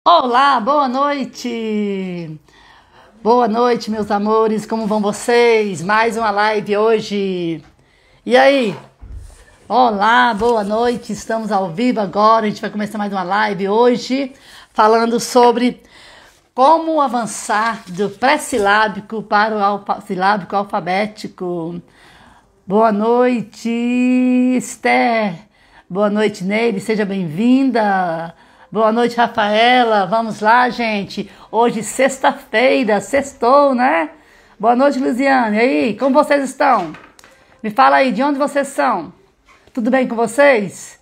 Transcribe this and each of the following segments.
Olá, boa noite! Boa noite, meus amores, como vão vocês? Mais uma live hoje. E aí? Olá, boa noite, estamos ao vivo agora. A gente vai começar mais uma live hoje, falando sobre como avançar do pré-silábico para o silábico alfabético. Boa noite, Esther. Boa noite, Neide, seja bem-vinda. Boa noite, Rafaela. Vamos lá, gente. Hoje, sexta-feira, sextou, né? Boa noite, Luziane. E aí, como vocês estão? Me fala aí, de onde vocês são? Tudo bem com vocês?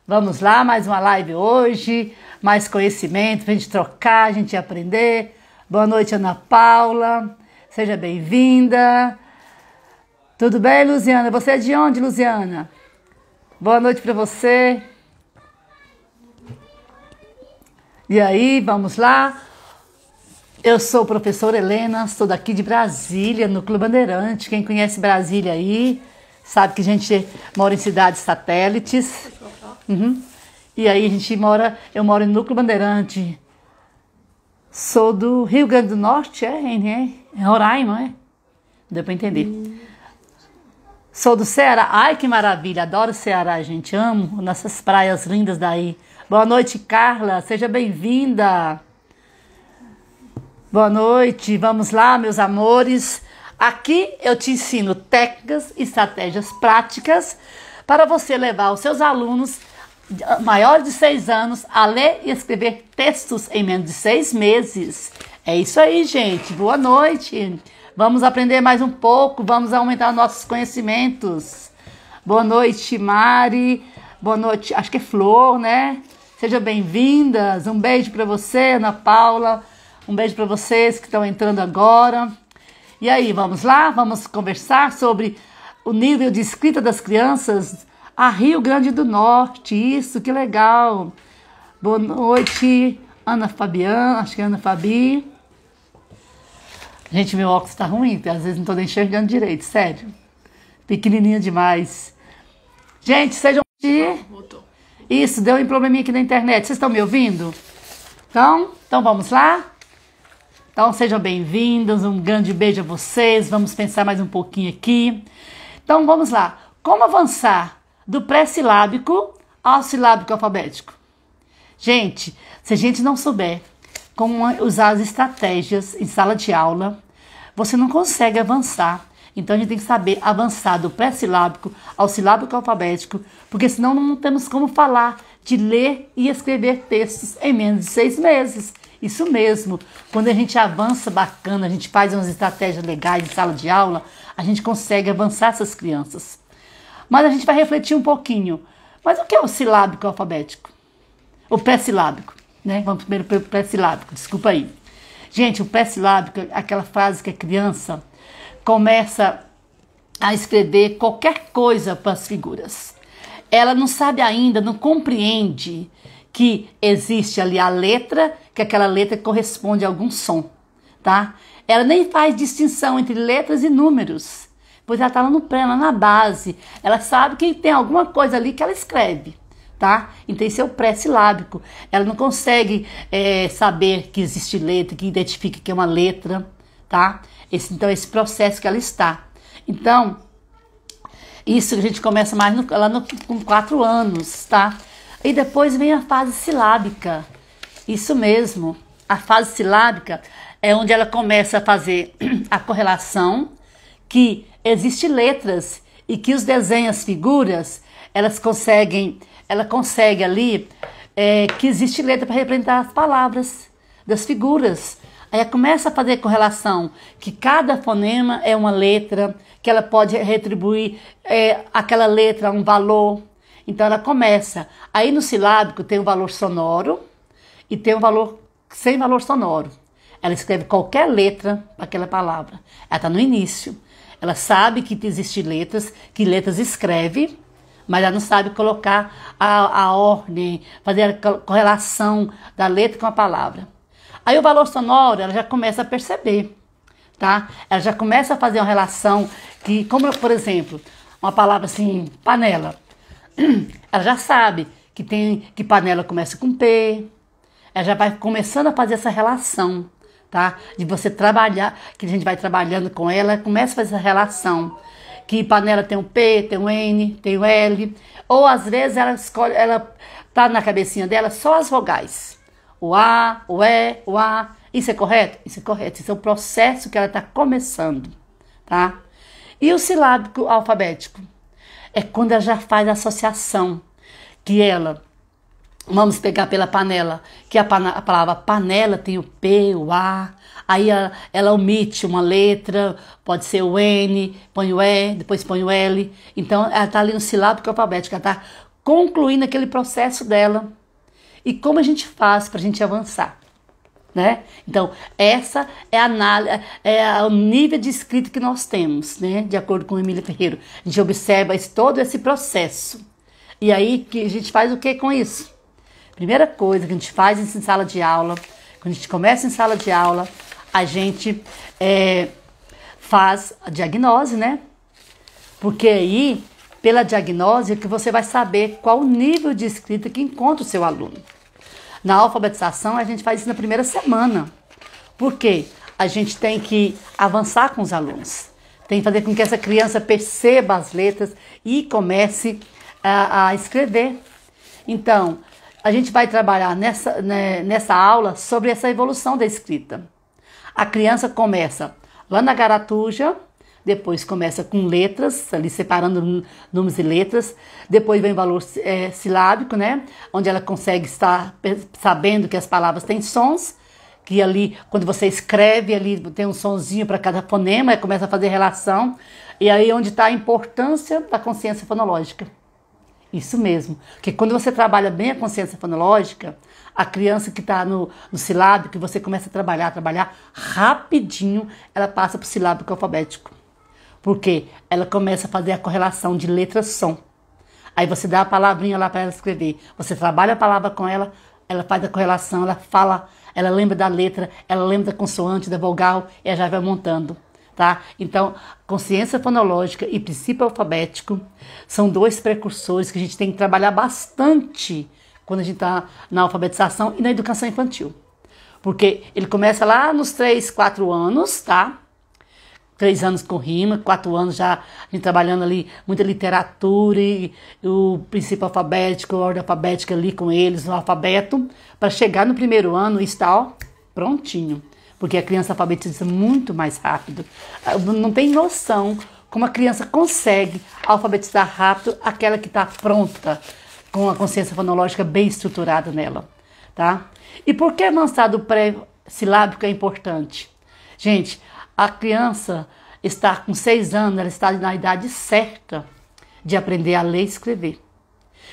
Vamos lá, mais uma live hoje. Mais conhecimento pra gente trocar, a gente aprender. Boa noite, Ana Paula. Seja bem-vinda. Tudo bem, Luziana? Você é de onde, Luziana? Boa noite para você. E aí, vamos lá. Eu sou a professora Helena, sou daqui de Brasília, no Clube Bandeirante. Quem conhece Brasília aí, sabe que a gente mora em cidades satélites. E aí eu moro no Núcleo Bandeirante. Sou do Rio Grande do Norte, é Roraima, é? Deu para entender. Sou do Ceará. Ai, que maravilha, adoro o Ceará, gente. Amo nossas praias lindas daí. Boa noite, Carla. Seja bem-vinda. Boa noite. Vamos lá, meus amores. Aqui eu te ensino técnicas e estratégias práticas para você levar os seus alunos maiores de 6 anos a ler e escrever textos em menos de 6 meses. É isso aí, gente. Boa noite. Vamos aprender mais um pouco. Vamos aumentar nossos conhecimentos. Boa noite, Mari. Boa noite. Acho que é Flor, né? Sejam bem-vindas. Um beijo para você, Ana Paula. Um beijo para vocês que estão entrando agora. E aí, vamos lá? Vamos conversar sobre o nível de escrita das crianças a Rio Grande do Norte. Isso, que legal. Boa noite, Ana Fabiana. Acho que é Ana Fabi. Gente, meu óculos tá ruim, às vezes não tô nem enxergando direito, sério. Pequenininho demais. Gente, sejam... Voltou. Isso, deu um probleminha aqui na internet. Vocês estão me ouvindo? Então vamos lá? Então sejam bem-vindos, um grande beijo a vocês. Vamos pensar mais um pouquinho aqui. Então vamos lá. Como avançar do pré-silábico ao silábico alfabético? Gente, se a gente não souber como usar as estratégias em sala de aula, você não consegue avançar. Então a gente tem que saber avançar do pré-silábico ao silábico alfabético, porque senão não temos como falar de ler e escrever textos em menos de 6 meses. Isso mesmo, quando a gente avança bacana, a gente faz umas estratégias legais em sala de aula, a gente consegue avançar essas crianças. Mas a gente vai refletir um pouquinho. Mas o que é o silábico alfabético? O pré-silábico, né? Vamos primeiro para o pré-silábico, desculpa aí. Gente, o pré-silábico é aquela frase que a criança começa a escrever qualquer coisa para as figuras. Ela não sabe ainda, não compreende que existe ali a letra, que aquela letra corresponde a algum som, tá? Ela nem faz distinção entre letras e números, pois ela está lá no pré, lá na base. Ela sabe que tem alguma coisa ali que ela escreve, tá? Então esse é o pré-silábico. Ela não consegue saber que existe letra, que identifica que é uma letra, tá? Então esse processo que ela está. Então, isso a gente começa mais com 4 anos, tá? E depois vem a fase silábica. Isso mesmo. A fase silábica é onde ela começa a fazer a correlação que existem letras e que os desenhos, as figuras, ela consegue ali que existe letra para representar as palavras das figuras. Aí ela começa a fazer correlação que cada fonema é uma letra, que ela pode retribuir aquela letra a um valor. Então ela começa. Aí no silábico tem o valor sonoro e tem o valor sem valor sonoro. Ela escreve qualquer letra para aquela palavra. Ela está no início. Ela sabe que existem letras, que letras escreve, mas ela não sabe colocar a ordem, fazer a correlação da letra com a palavra. Aí o valor sonoro, ela já começa a perceber, tá? Ela já começa a fazer uma relação que, como por exemplo, uma palavra assim, panela. Ela já sabe que panela começa com P, ela já vai começando a fazer essa relação, tá? De você trabalhar, que a gente vai trabalhando com ela, começa a fazer essa relação. Que panela tem o P, tem o N, tem o L. Ou às vezes ela escolhe, ela tá na cabecinha dela só as vogais. O A, o E, o A. Isso é correto? Isso é correto. Isso é o processo que ela está começando, tá? E o silábico alfabético? É quando ela já faz a associação. Que ela, vamos pegar pela panela, que a palavra panela tem o P, o A, aí ela omite uma letra, pode ser o N, põe o E, depois põe o L. Então ela está ali no silábico alfabético, ela está concluindo aquele processo dela. E como a gente faz para a gente avançar? Né? Então, essa é a análise, o nível de escrita que nós temos, né? De acordo com o Emília Ferreira. A gente observa todo esse processo. E aí, que a gente faz o que com isso? Primeira coisa que a gente faz em sala de aula, quando a gente começa em sala de aula, a gente faz a diagnose, né? Porque aí, pela diagnose, é que você vai saber qual o nível de escrita que encontra o seu aluno. Na alfabetização, a gente faz isso na primeira semana. Por quê? A gente tem que avançar com os alunos. Tem que fazer com que essa criança perceba as letras e comece a escrever. Então, a gente vai trabalhar nessa aula sobre essa evolução da escrita. A criança começa lá na garatuja, depois começa com letras, ali separando números e letras. Depois vem o valor silábico, né? Onde ela consegue estar sabendo que as palavras têm sons. Que ali, quando você escreve, ali tem um sonzinho para cada fonema, começa a fazer relação. E aí onde está a importância da consciência fonológica. Isso mesmo. Porque quando você trabalha bem a consciência fonológica, a criança que está no silábico, você começa a trabalhar rapidinho, ela passa para o silábico alfabético. Porque ela começa a fazer a correlação de letra-som. Aí você dá a palavrinha lá para ela escrever. Você trabalha a palavra com ela, ela faz a correlação, ela fala, ela lembra da letra, ela lembra da consoante, da vogal, e ela já vai montando, tá? Então, consciência fonológica e princípio alfabético são dois precursores que a gente tem que trabalhar bastante quando a gente está na alfabetização e na educação infantil. Porque ele começa lá nos 3, 4 anos, tá? 3 anos com rima, 4 anos já a gente trabalhando ali muita literatura e o princípio alfabético, a ordem alfabética ali com eles, no alfabeto, para chegar no primeiro ano e estar ó, prontinho. Porque a criança alfabetiza muito mais rápido. Não tem noção como a criança consegue alfabetizar rápido aquela que está pronta, com a consciência fonológica bem estruturada nela, tá? E por que avançado pré-silábico é importante? Gente, a criança está com 6 anos, ela está na idade certa de aprender a ler e escrever.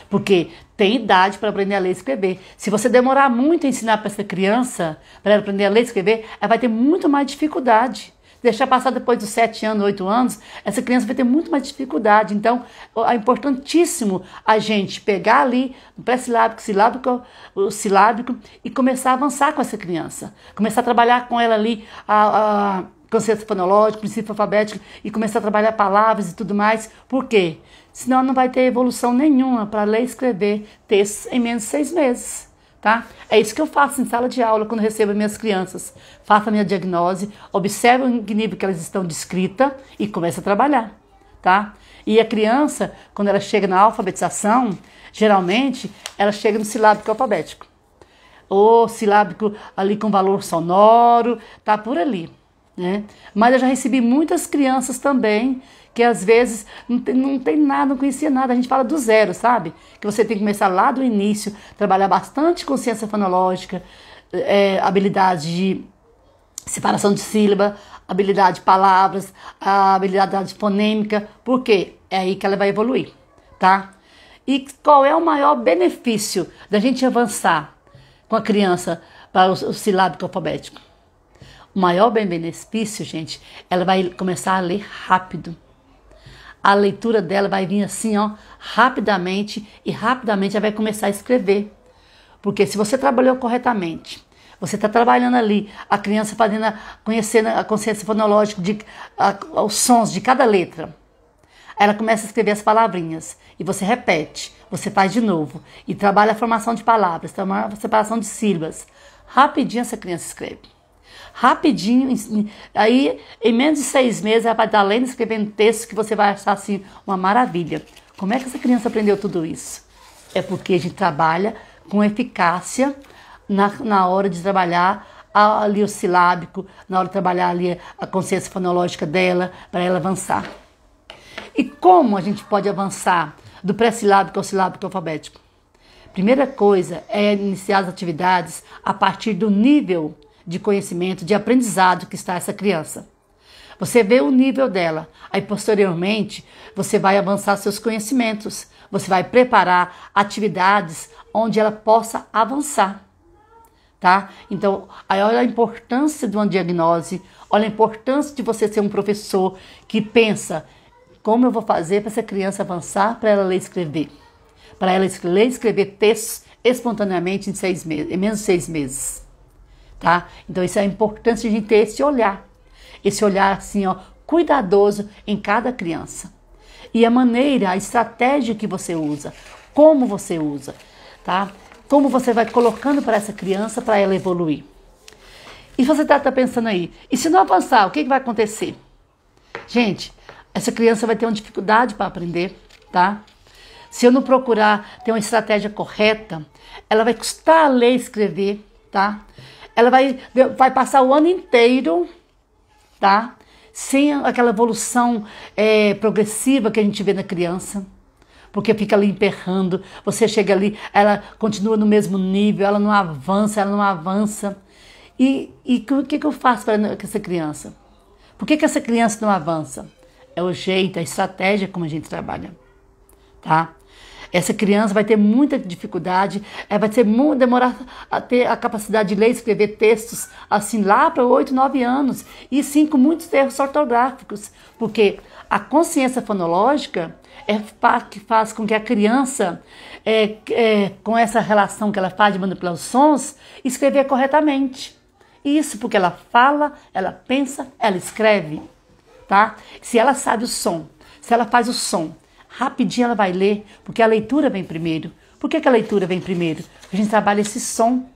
Porque tem idade para aprender a ler e escrever. Se você demorar muito a ensinar para essa criança, para ela aprender a ler e escrever, ela vai ter muito mais dificuldade. Deixar passar depois dos 7 anos, 8 anos, essa criança vai ter muito mais dificuldade. Então, é importantíssimo a gente pegar ali o pré-silábico, o silábico e começar a avançar com essa criança. Começar a trabalhar com ela ali a consciência fonológica, princípio alfabético e começar a trabalhar palavras e tudo mais. Por quê? Senão não vai ter evolução nenhuma para ler e escrever textos em menos de 6 meses. Tá? É isso que eu faço em sala de aula quando recebo as minhas crianças. Faço a minha diagnose, observo em que nível que elas estão de escrita e começo a trabalhar. Tá? E a criança, quando ela chega na alfabetização, geralmente ela chega no silábico alfabético. Ou silábico ali com valor sonoro, tá por ali. Né? Mas eu já recebi muitas crianças também que às vezes não tem nada, não conhecia nada. A gente fala do zero, sabe? Que você tem que começar lá do início, trabalhar bastante consciência fonológica, habilidade de separação de sílaba, habilidade de palavras, a habilidade fonêmica. Por quê? É aí que ela vai evoluir, tá? E qual é o maior benefício da gente avançar com a criança para o silábico alfabético? O maior benefício, gente, ela vai começar a ler rápido. A leitura dela vai vir assim, ó, rapidamente, e rapidamente ela vai começar a escrever. Porque se você trabalhou corretamente, você está trabalhando ali, a criança conhecendo a consciência fonológica, os sons de cada letra. Ela começa a escrever as palavrinhas, e você repete. você faz de novo e trabalha a formação de palavras, a separação de sílabas. Rapidinho essa criança escreve. Rapidinho, aí em menos de 6 meses ela vai estar lendo e escrevendo texto que você vai achar assim uma maravilha. Como é que essa criança aprendeu tudo isso? É porque a gente trabalha com eficácia na hora de trabalhar ali o silábico, na hora de trabalhar ali a consciência fonológica dela, para ela avançar. E como a gente pode avançar do pré-silábico ao silábico alfabético? Primeira coisa é iniciar as atividades a partir do nível de conhecimento, de aprendizado que está essa criança. Você vê o nível dela, aí posteriormente você vai avançar seus conhecimentos, você vai preparar atividades onde ela possa avançar, tá? Então, aí olha a importância de uma diagnose, olha a importância de você ser um professor que pensa como eu vou fazer para essa criança avançar, para ela ler e escrever. Para ela ler e escrever textos espontaneamente em menos de 6 meses. Tá? Então isso é importante a gente ter esse olhar assim, ó, cuidadoso em cada criança. E a maneira, a estratégia que você usa, como você usa, tá? Como você vai colocando para essa criança, para ela evoluir. E você tá pensando aí, e se não avançar, o que vai acontecer? Gente, essa criança vai ter uma dificuldade para aprender, tá? Se eu não procurar ter uma estratégia correta, ela vai custar a ler e escrever, tá? Ela vai passar o ano inteiro, tá? Sem aquela evolução progressiva que a gente vê na criança. Porque fica ali emperrando, você chega ali, ela continua no mesmo nível, ela não avança. E o que eu faço para essa criança? Por que essa criança não avança? É o jeito, a estratégia como a gente trabalha, tá? Essa criança vai ter muita dificuldade, demorar a ter a capacidade de ler e escrever textos assim lá para 8, 9 anos. E sim, com muitos erros ortográficos. Porque a consciência fonológica que faz com que a criança, com essa relação que ela faz de manipular os sons, escrever corretamente. Isso porque ela fala, ela pensa, ela escreve. Tá? Se ela sabe o som, se ela faz o som, rapidinho ela vai ler, porque a leitura vem primeiro. Por que a leitura vem primeiro? A gente trabalha esse som,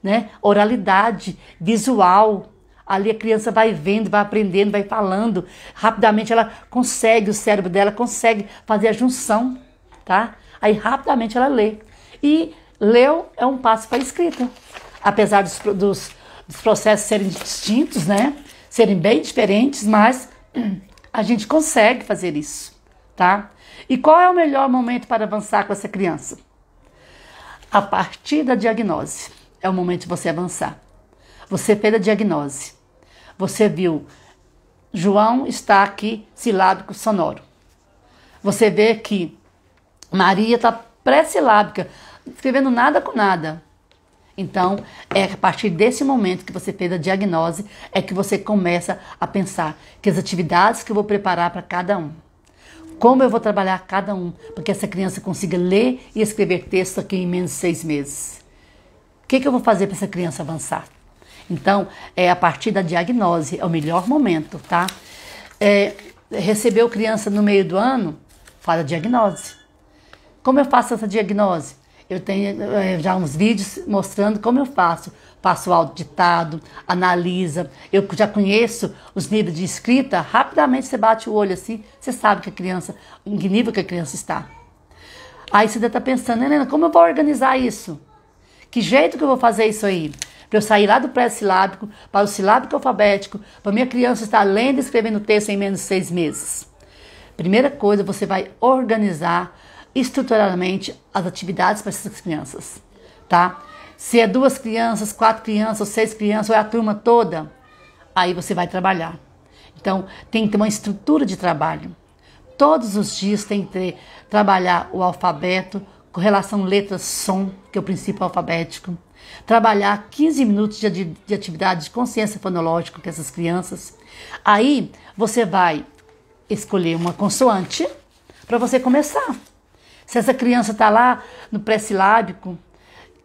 né? Oralidade, visual. Ali a criança vai vendo, vai aprendendo, vai falando. Rapidamente ela consegue, o cérebro dela consegue fazer a junção, tá? Aí rapidamente ela lê. E leu é um passo para a escrita. Apesar dos processos serem distintos, né? Serem bem diferentes, mas a gente consegue fazer isso, tá? E qual é o melhor momento para avançar com essa criança? A partir da diagnose. É o momento de você avançar. Você fez a diagnose. Você viu, João está aqui, silábico sonoro. Você vê que Maria está pré-silábica, escrevendo nada com nada. Então, é a partir desse momento que você fez a diagnose, é que você começa a pensar que as atividades que eu vou preparar para cada um. Como eu vou trabalhar cada um, para que essa criança consiga ler e escrever texto aqui em menos de 6 meses. O que eu vou fazer para essa criança avançar? Então, a partir da diagnose, é o melhor momento, tá? Recebeu criança no meio do ano, faz a diagnose. Como eu faço essa diagnose? Eu tenho já uns vídeos mostrando como eu faço. Passo o áudio ditado, analisa. Eu já conheço os níveis de escrita. Rapidamente você bate o olho assim, você sabe que a criança, em que nível que a criança está. Aí você deve estar pensando, Helena, como eu vou organizar isso? Que jeito que eu vou fazer isso aí? Para eu sair lá do pré-silábico para o silábico alfabético, para minha criança estar lendo e escrevendo texto em menos de 6 meses. Primeira coisa, você vai organizar estruturalmente as atividades para essas crianças, tá? Se é 2 crianças, 4 crianças, ou 6 crianças, ou é a turma toda, aí você vai trabalhar. Então, tem que ter uma estrutura de trabalho. Todos os dias tem que trabalhar o alfabeto, com relação letra-som, que é o princípio alfabético. Trabalhar 15 minutos de atividade de consciência fonológica com essas crianças. Aí, você vai escolher uma consoante para você começar. Se essa criança está lá no pré-silábico,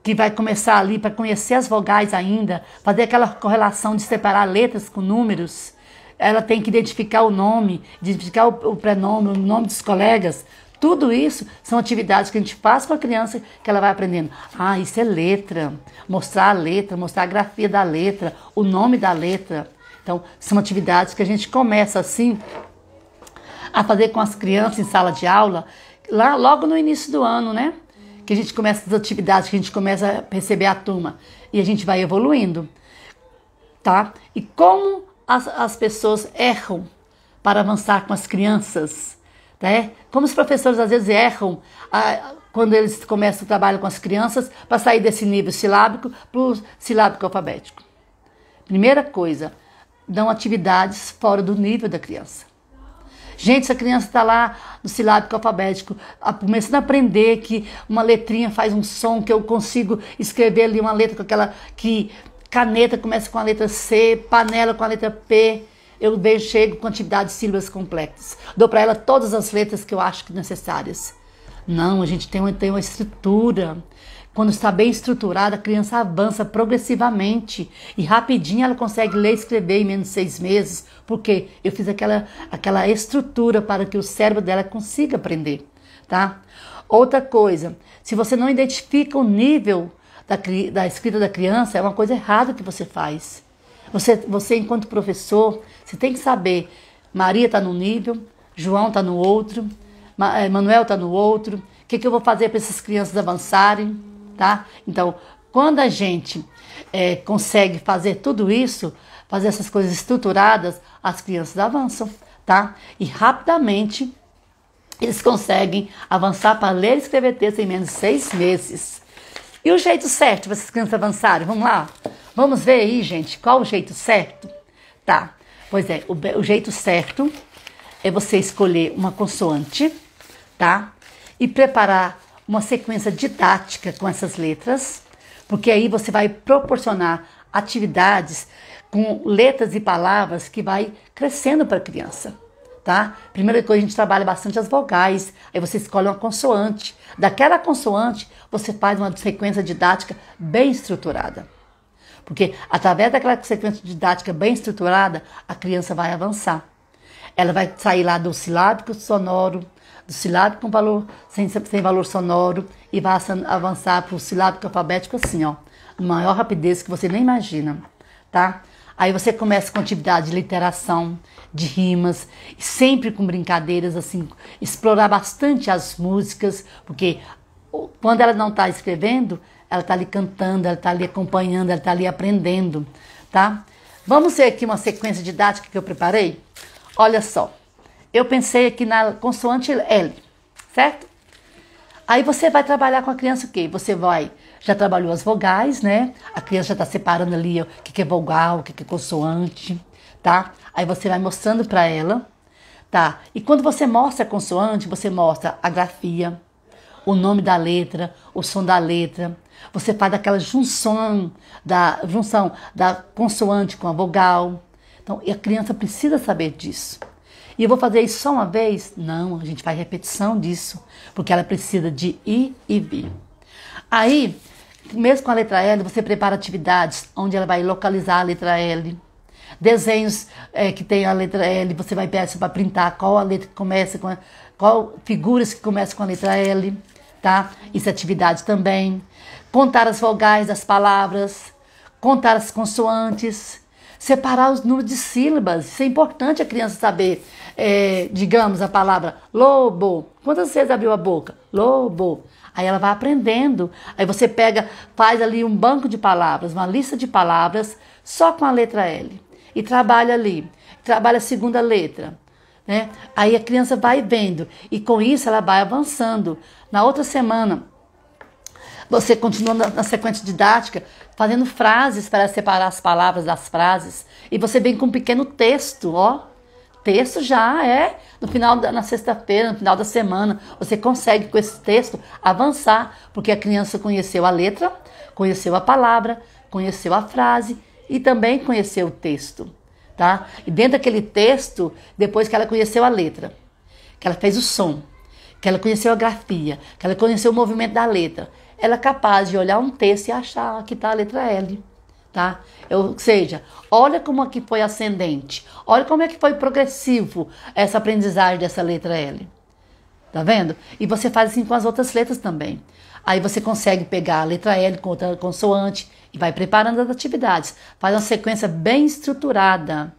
que vai começar ali para conhecer as vogais ainda, fazer aquela correlação de separar letras com números, ela tem que identificar o nome, identificar o prenome, o nome dos colegas. Tudo isso são atividades que a gente faz com a criança que ela vai aprendendo. Ah, isso é letra. Mostrar a letra, mostrar a grafia da letra, o nome da letra. Então, são atividades que a gente começa assim a fazer com as crianças em sala de aula, lá logo no início do ano, né? Que a gente começa as atividades, que a gente começa a perceber a turma e a gente vai evoluindo, tá? E como as pessoas erram para avançar com as crianças, né? Como os professores às vezes erram quando eles começam o trabalho com as crianças para sair desse nível silábico para o silábico alfabético. Primeira coisa, dão atividades fora do nível da criança. Gente, se a criança está lá no silábico alfabético, começando a aprender que uma letrinha faz um som, que eu consigo escrever ali uma letra com aquela, que caneta começa com a letra C, panela com a letra P, eu chego com atividades de sílabas complexas. Dou para ela todas as letras que eu acho necessárias. Não, a gente tem uma estrutura. Quando está bem estruturada, a criança avança progressivamente e rapidinho ela consegue ler e escrever em menos de 6 meses, porque eu fiz aquela estrutura para que o cérebro dela consiga aprender, tá? Outra coisa, se você não identifica o nível da escrita da criança, é uma coisa errada que você faz. Você enquanto professor, você tem que saber, Maria está num nível, João está no outro, Manuel está no outro, o que eu vou fazer para essas crianças avançarem? Tá? Então, quando a gente consegue fazer tudo isso, fazer essas coisas estruturadas, as crianças avançam, tá? E rapidamente eles conseguem avançar para ler e escrever texto em menos de 6 meses. E o jeito certo para essas crianças avançarem? Vamos lá? Vamos ver aí, gente, qual o jeito certo? Tá, pois é, o jeito certo é você escolher uma consoante, tá? E preparar uma sequência didática com essas letras, porque aí você vai proporcionar atividades com letras e palavras que vai crescendo para a criança, tá? Primeira coisa, a gente trabalha bastante as vogais, aí você escolhe uma consoante. Daquela consoante, você faz uma sequência didática bem estruturada. Porque através daquela sequência didática bem estruturada, a criança vai avançar. Ela vai sair lá do silábico sonoro, do silábico com valor, sem valor sonoro, e vai avançar para o silábico alfabético assim, ó, maior rapidez que você nem imagina, tá? Aí você começa com atividade de literação, de rimas, sempre com brincadeiras, assim, explorar bastante as músicas, porque quando ela não está escrevendo, ela está ali cantando, ela está ali acompanhando, ela está ali aprendendo, tá? Vamos ver aqui uma sequência didática que eu preparei? Olha só. Eu pensei aqui na consoante L, certo? Aí você vai trabalhar com a criança o quê? Já trabalhou as vogais, né? A criança já está separando ali o que é vogal, o que é consoante, tá? Aí você vai mostrando para ela, tá? E quando você mostra a consoante, você mostra a grafia, o nome da letra, o som da letra. Você faz aquela junção da consoante com a vogal. Então, e a criança precisa saber disso. E eu vou fazer isso só uma vez? Não, a gente faz repetição disso, porque ela precisa de ir e vir. Aí, mesmo com a letra L, você prepara atividades onde ela vai localizar a letra L. Desenhos que tem a letra L, você vai pedir para printar qual a letra que começa com qual figuras que começam com a letra L, tá? Isso é atividade também. Contar as vogais das palavras, contar as consoantes, separar os números de sílabas. Isso é importante a criança saber. Digamos a palavra lobo. Quantas vezes abriu a boca? Lobo. Aí ela vai aprendendo. Aí você faz ali um banco de palavras, uma lista de palavras só com a letra L. E trabalha ali. Trabalha a segunda letra, né? Aí a criança vai vendo. E com isso ela vai avançando. Na outra semana, você continua na sequência didática, fazendo frases para separar as palavras das frases. E você vem com um pequeno texto, ó. Texto já na sexta-feira, no final da semana. Você consegue com esse texto avançar, porque a criança conheceu a letra, conheceu a palavra, conheceu a frase e também conheceu o texto, tá? E dentro daquele texto, depois que ela conheceu a letra, que ela fez o som, que ela conheceu a grafia, que ela conheceu o movimento da letra, ela é capaz de olhar um texto e achar que está a letra L, tá? Ou seja, olha como aqui foi ascendente, olha como é que foi progressivo essa aprendizagem dessa letra L. Tá vendo? E você faz assim com as outras letras também. Aí você consegue pegar a letra L com outra consoante e vai preparando as atividades. Faz uma sequência bem estruturada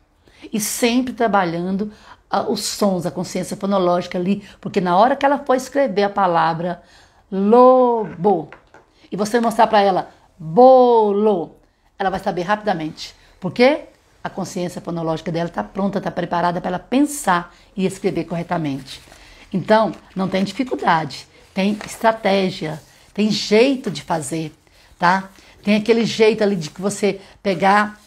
e sempre trabalhando os sons, a consciência fonológica ali, porque na hora que ela for escrever a palavra lobo e você mostrar para ela bolo, ela vai saber rapidamente. Por quê? A consciência fonológica dela está pronta, está preparada para ela pensar e escrever corretamente. Então, não tem dificuldade, tem estratégia, tem jeito de fazer, tá? Tem aquele jeito ali de que você pegar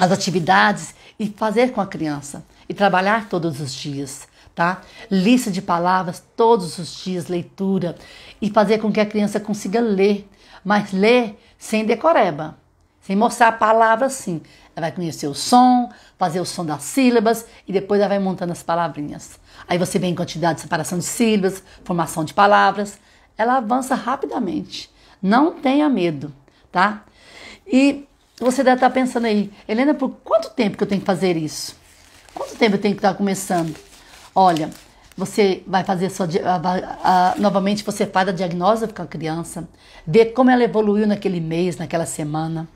as atividades e fazer com a criança e trabalhar todos os dias, tá? Lista de palavras todos os dias, leitura e fazer com que a criança consiga ler, mas ler sem decoreba, sem mostrar a palavra assim. Ela vai conhecer o som, fazer o som das sílabas e depois ela vai montando as palavrinhas. Aí você vem em quantidade de separação de sílabas, formação de palavras. Ela avança rapidamente. Não tenha medo, tá? E você deve estar pensando aí, Helena, por quanto tempo que eu tenho que fazer isso? Quanto tempo eu tenho que estar começando? Olha, você vai fazer novamente você faz a diagnóstica com a criança, vê como ela evoluiu naquele mês, naquela semana.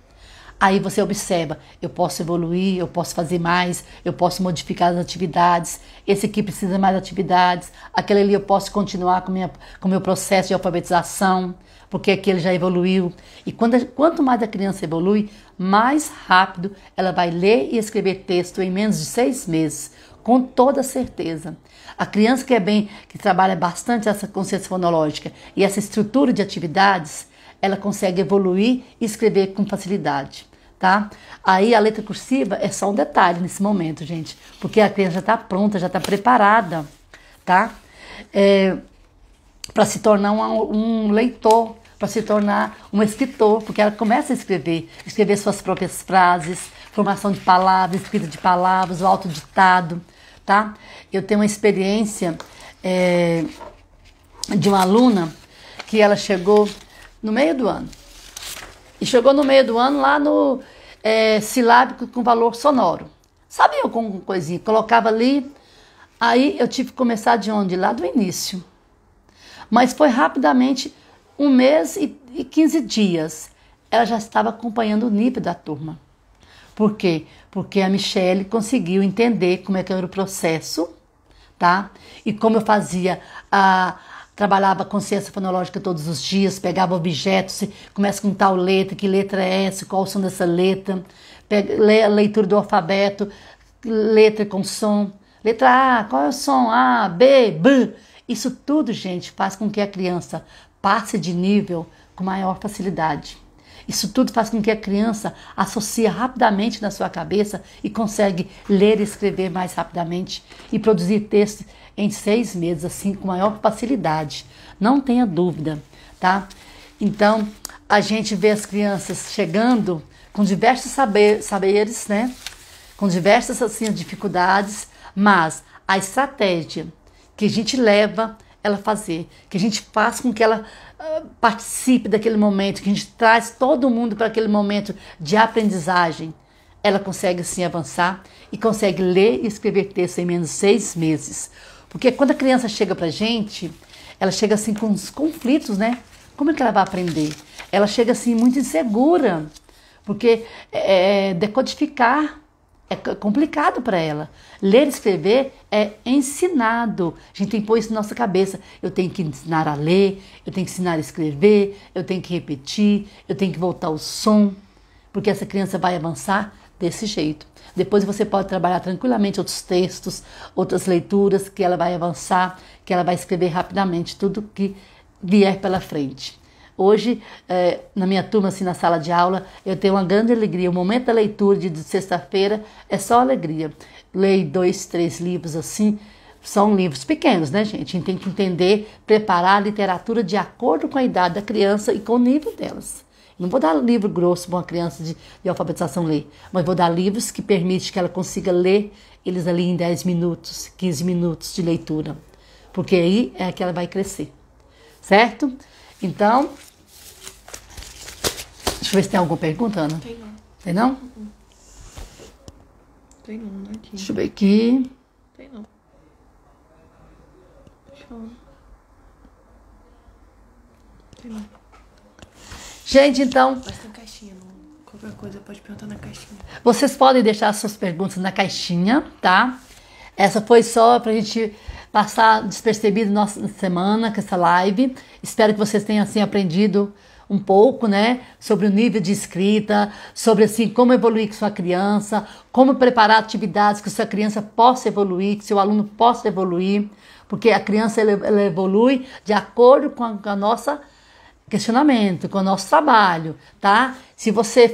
Aí você observa, eu posso evoluir, eu posso fazer mais, eu posso modificar as atividades, esse aqui precisa mais atividades, aquele ali eu posso continuar com o meu processo de alfabetização, porque aquele já evoluiu. E quanto mais a criança evolui, mais rápido ela vai ler e escrever texto em menos de 6 meses, com toda certeza. A criança que trabalha bastante essa consciência fonológica e essa estrutura de atividades, ela consegue evoluir e escrever com facilidade, tá? Aí a letra cursiva é só um detalhe nesse momento, gente, porque a criança já está pronta, já está preparada, tá? Para se tornar um leitor, para se tornar um escritor, porque ela começa a escrever suas próprias frases, formação de palavras, escrita de palavras, o autoditado, tá? Eu tenho uma experiência de uma aluna que ela chegou no meio do ano. E chegou no meio do ano lá no silábico com valor sonoro. Sabe eu com coisinha? Colocava ali, aí eu tive que começar de onde? Lá do início. Mas foi rapidamente 1 mês e 15 dias. Ela já estava acompanhando o nível da turma. Por quê? Porque a Michele conseguiu entender como é que era o processo, tá? E como eu fazia trabalhava a consciência fonológica todos os dias, pegava objetos, começa com tal letra, que letra é essa, qual o som dessa letra, lê a leitura do alfabeto, letra com som, letra A, qual é o som? A, B, B. Isso tudo, gente, faz com que a criança passe de nível com maior facilidade. Isso tudo faz com que a criança associe rapidamente na sua cabeça e consegue ler e escrever mais rapidamente e produzir textos em 6 meses, assim, com maior facilidade. Não tenha dúvida, tá? Então, a gente vê as crianças chegando com diversos saberes, né? Com diversas, assim, dificuldades, mas a estratégia que a gente leva ela fazer, que a gente faz com que ela participe daquele momento, que a gente traz todo mundo para aquele momento de aprendizagem, ela consegue assim avançar e consegue ler e escrever texto em menos de 6 meses. Porque quando a criança chega pra gente, ela chega assim com uns conflitos, né? Como é que ela vai aprender? Ela chega assim muito insegura, porque decodificar é complicado para ela. Ler e escrever é ensinado. A gente tem que pôr isso na nossa cabeça. Eu tenho que ensinar a ler, eu tenho que ensinar a escrever, eu tenho que repetir, eu tenho que voltar o som, porque essa criança vai avançar desse jeito. Depois você pode trabalhar tranquilamente outros textos, outras leituras, que ela vai avançar, que ela vai escrever rapidamente tudo que vier pela frente. Hoje, na minha turma, assim, na sala de aula, eu tenho uma grande alegria. O momento da leitura de sexta-feira é só alegria. Leio 2, 3 livros assim, são livros pequenos, né, gente? A gente tem que entender, preparar a literatura de acordo com a idade da criança e com o nível delas. Não vou dar livro grosso para uma criança de alfabetização ler, mas vou dar livros que permitem que ela consiga ler eles ali em 10 minutos, 15 minutos de leitura. Porque aí é que ela vai crescer, certo? Então, deixa eu ver se tem alguma pergunta, Ana. Tem não. Tem não? Tem não, aqui. Deixa eu ver aqui. Tem não. Deixa Gente, então... Mas tem caixinha, não? Qualquer coisa pode perguntar na caixinha. Vocês podem deixar suas perguntas na caixinha, tá? Essa foi só pra gente passar despercebido nossa semana com essa live. Espero que vocês tenham, assim, aprendido um pouco, né? Sobre o nível de escrita, sobre, assim, como evoluir com sua criança, como preparar atividades que sua criança possa evoluir, que seu aluno possa evoluir, porque a criança, ela evolui de acordo com a nossa questionamento, com o nosso trabalho, tá? Se você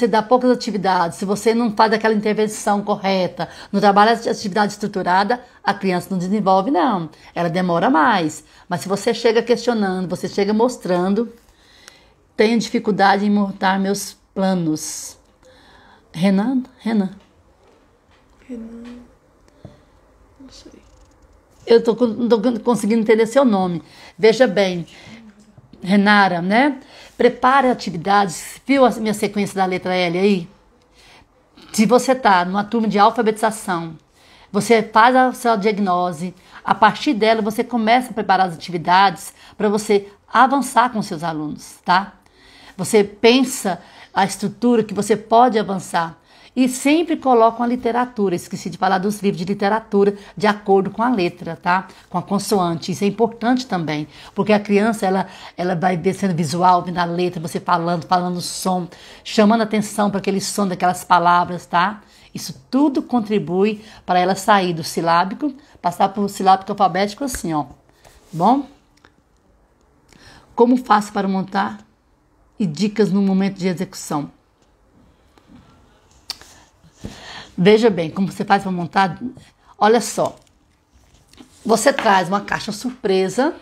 dá poucas atividades, se você não faz aquela intervenção correta, não trabalha a atividade estruturada, a criança não desenvolve, não. Ela demora mais. Mas se você chega questionando, você chega mostrando, tenho dificuldade em montar meus planos. Renan? Não sei. Eu não tô conseguindo entender seu nome. Veja bem, Renara, né? Prepare atividades. Viu a minha sequência da letra L aí? Se você está numa turma de alfabetização, você faz a sua diagnose, a partir dela você começa a preparar as atividades para você avançar com seus alunos, tá? Você pensa a estrutura que você pode avançar. E sempre coloca uma literatura, esqueci de falar dos livros de literatura, de acordo com a letra, tá? Com a consoante, isso é importante também, porque a criança, ela vai sendo visual, vendo a letra, você falando o som, chamando atenção para aquele som daquelas palavras, tá? Isso tudo contribui para ela sair do silábico, passar para o silábico alfabético assim, ó. Bom? Como faço para montar e dicas no momento de execução? Veja bem, como você faz para montar. Olha só, você traz uma caixa surpresa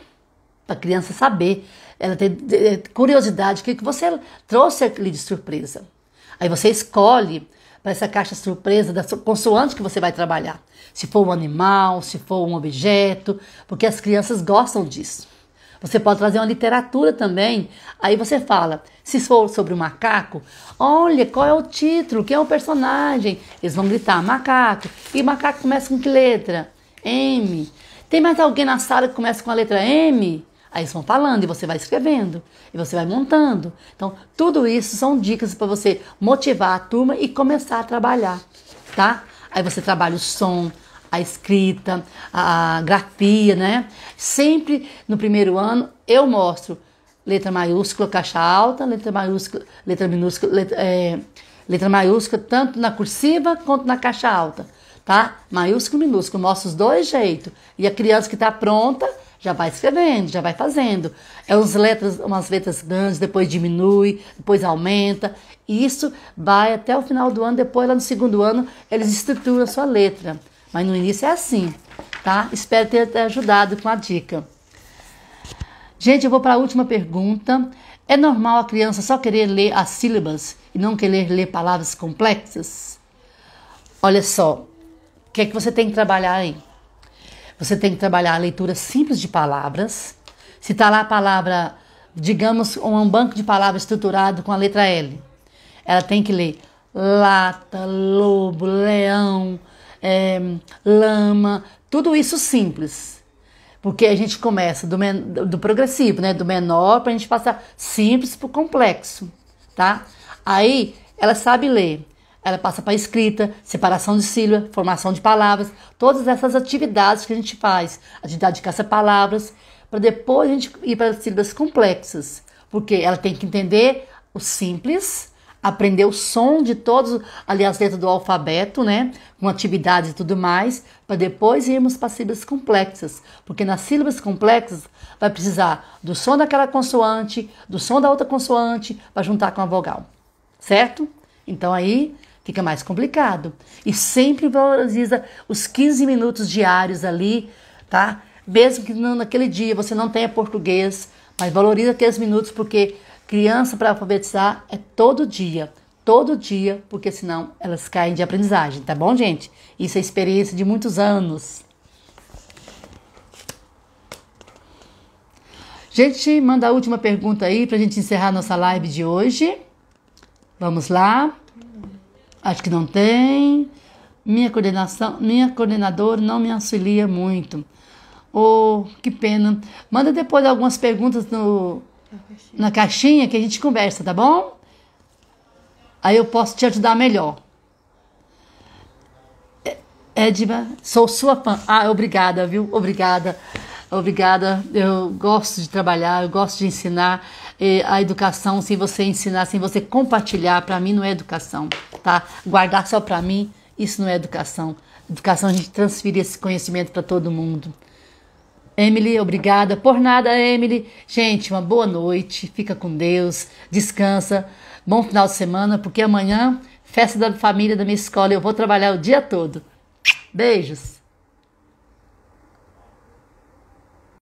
para a criança saber, ela tem curiosidade, o que você trouxe ali de surpresa. Aí você escolhe para essa caixa surpresa da consoante que você vai trabalhar. Se for um animal, se for um objeto, porque as crianças gostam disso. Você pode trazer uma literatura também. Aí você fala, se for sobre o macaco, olha, qual é o título, quem é o personagem? Eles vão gritar, macaco. E macaco começa com que letra? M. Tem mais alguém na sala que começa com a letra M? Aí eles vão falando e você vai escrevendo. E você vai montando. Então, tudo isso são dicas para você motivar a turma e começar a trabalhar, tá? Aí você trabalha o som, a escrita, a grafia, né? Sempre no primeiro ano eu mostro letra maiúscula, caixa alta, letra maiúscula, letra minúscula, letra maiúscula, tanto na cursiva quanto na caixa alta, tá? Maiúsculo e minúsculo, mostro os dois jeitos. E a criança que está pronta já vai escrevendo, já vai fazendo. Umas letras grandes, depois diminui, depois aumenta. E isso vai até o final do ano, depois lá no segundo ano eles estruturam a sua letra. Mas no início é assim, tá? Espero ter ajudado com a dica. Gente, eu vou para a última pergunta. É normal a criança só querer ler as sílabas e não querer ler palavras complexas? Olha só, o que é que você tem que trabalhar aí? Você tem que trabalhar a leitura simples de palavras. Se está lá a palavra, digamos, um banco de palavras estruturado com a letra L, ela tem que ler lata, lobo, leão, lama, tudo isso simples, porque a gente começa do progressivo, né, do menor para a gente passar simples para o complexo, tá? Aí ela sabe ler, ela passa para escrita, separação de sílaba, formação de palavras, todas essas atividades que a gente faz, atividade de caça-palavras, para depois a gente ir para as sílabas complexas, porque ela tem que entender o simples, aprender o som de todos, ali as letras do alfabeto, né? Com atividades e tudo mais, para depois irmos para sílabas complexas. Porque nas sílabas complexas vai precisar do som daquela consoante, do som da outra consoante, para juntar com a vogal. Certo? Então aí fica mais complicado. E sempre valoriza os 15 minutos diários ali, tá? Mesmo que naquele dia você não tenha português, mas valoriza aqueles minutos, porque criança para alfabetizar é todo dia, porque senão elas caem de aprendizagem, tá bom, gente? Isso é experiência de muitos anos. Gente, manda a última pergunta aí pra gente encerrar nossa live de hoje. Vamos lá. Acho que não tem. Minha coordenadora não me auxilia muito. Oh, que pena. Manda depois algumas perguntas na caixinha que a gente conversa, tá bom? Aí eu posso te ajudar melhor. Edma, sou sua fã. Ah, obrigada, viu? Obrigada. Obrigada. Eu gosto de trabalhar, eu gosto de ensinar. A educação, sem você ensinar, sem você compartilhar, para mim não é educação, tá? Guardar só para mim, isso não é educação. Educação é a gente transferir esse conhecimento para todo mundo. Emily, obrigada. Por nada, Emily. Gente, uma boa noite. Fica com Deus. Descansa. Bom final de semana, porque amanhã, festa da família da minha escola, eu vou trabalhar o dia todo. Beijos.